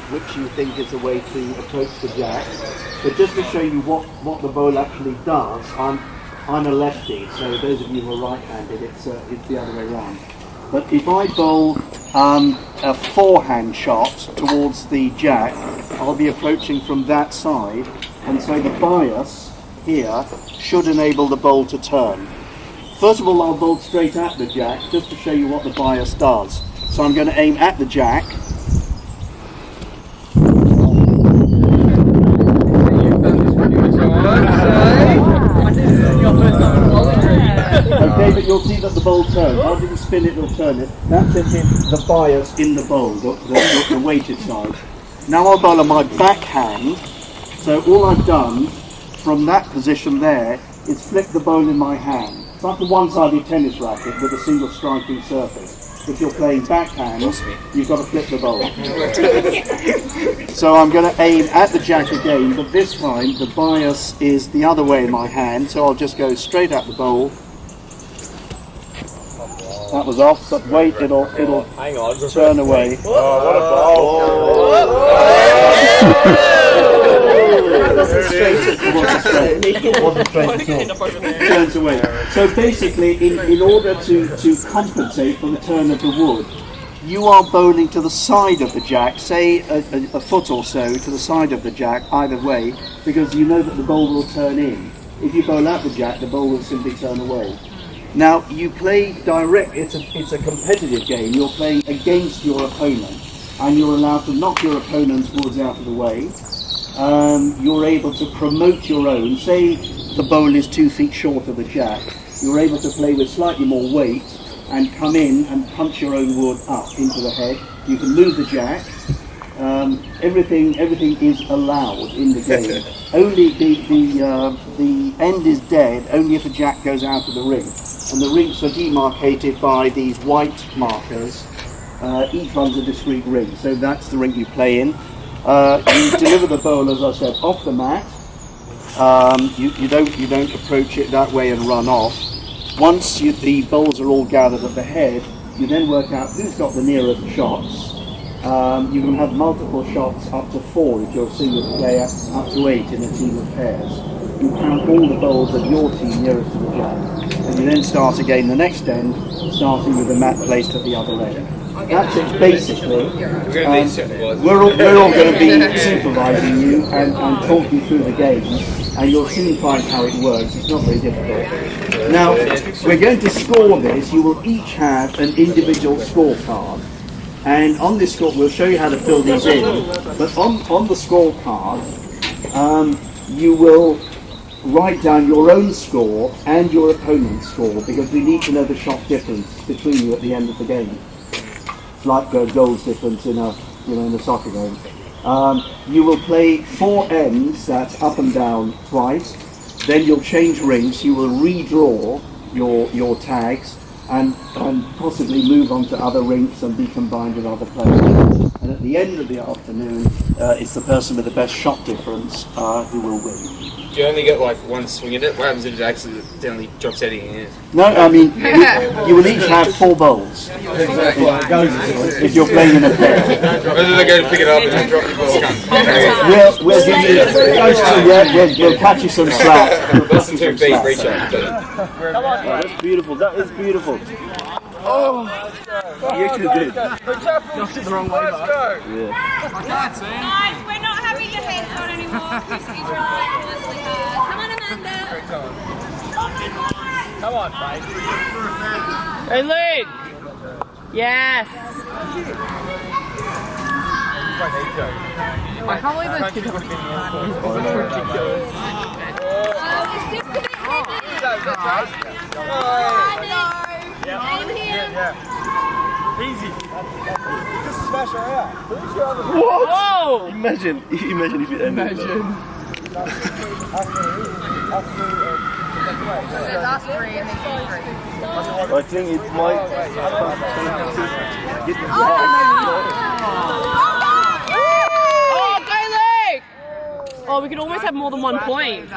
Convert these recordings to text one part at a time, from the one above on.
which you think is the way to approach the jack. But just to show you what the bowl actually does, I'm a lefty, so those of you who are right-handed, it's the other way around. But if I bowl a forehand shot towards the jack, I'll be approaching from that side, and so the bias here should enable the bowl to turn. First of all, I'll bowl straight at the jack, just to show you what the bias does. So I'm going to aim at the jack. Okay, but you'll see that the bowl turns. Rather than spin it or turn it, that's the bias in the bowl, the weighted side. Now I'll bowl on my backhand. So all I've done from that position there is flip the bowl in my hand. It's like a one-sided tennis racket with a single striking surface. If you're playing backhand, you've got to flip the bowl. So I'm going to aim at the jack again, but this time the bias is the other way in my hand, so I'll just go straight at the bowl. That was off, but wait, it'll turn away. Oh, what a ball! It wasn't straight at all. Turns away. So basically, in order to compensate for the turn of the wood, you are bowling to the side of the jack, say a foot or so to the side of the jack, either way, because you know that the bowl will turn in. If you bowl at the jack, the bowl will simply turn away. Now, you play direct, it's a competitive game, you're playing against your opponent, and you're allowed to knock your opponent's woods out of the way. You're able to promote your own. Say the bowl is 2 feet short of the jack, you're able to play with slightly more weight and come in and punch your own wood up into the head. You can move the jack. Everything is allowed in the game. Only the end is dead only if a jack goes out of the ring. And the rinks are demarcated by these white markers. Each one's a discrete ring, so that's the ring you play in. You deliver the bowl, as I said, off the mat. You don't approach it that way and run off. Once the bowls are all gathered at the head, you then work out who's got the nearest shots. You can have multiple shots up to 4 if you're a single player, up to 8 in a team of pairs. You count all the bowls of your team nearest to the jack. And you then start again the next end, starting with the mat placed at the other end. That's it basically. We're all going to be supervising you and talk you through the game, and you'll soon find how it works. It's not very difficult. Now, we're going to score this. You will each have an individual scorecard. And on this score, we'll show you how to fill these in, but on the scorecard, you will write down your own score and your opponent's score, because we need to know the shot difference between you at the end of the game. It's like goals difference in a soccer game. You will play 4 ends, that's up and down twice. Then you'll change rings. You will redraw your tags and possibly move on to other rinks and be combined with other players. And at the end of the afternoon, it's the person with the best shot difference who will win. You only get like one swing at it. What happens if it accidentally drops out of your hand? No, I mean, you will each have 4 bowls. If you're playing in a pair. Whether they go to pick it up and then drop your ball. We'll give you, we'll catch you some slack. Less than 2 feet, reach out. That's beautiful, that is beautiful. Oh, you actually did. Knocked it the wrong way, yeah. Guys, we're not having your heads on anymore. This is ridiculously hard. Come on, Amanda. Come on, mate. Hey, Luke. Yes. I can't believe those kids have been ridiculous. It's just a bit Easy. Just smash her out. Who's your other? What? Whoa! Imagine if it ended. There's us 3 and there's you 3. I think it's my... Oh, go Luke! Oh, we could almost have more than 1 point.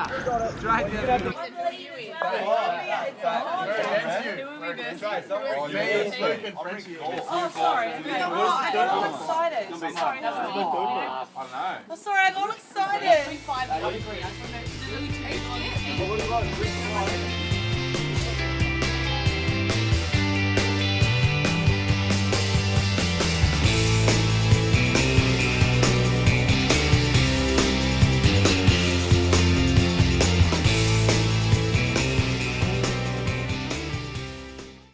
Oh, sorry. Okay. Oh, I got all excited. Sorry, that was me. Oh, sorry, I got excited.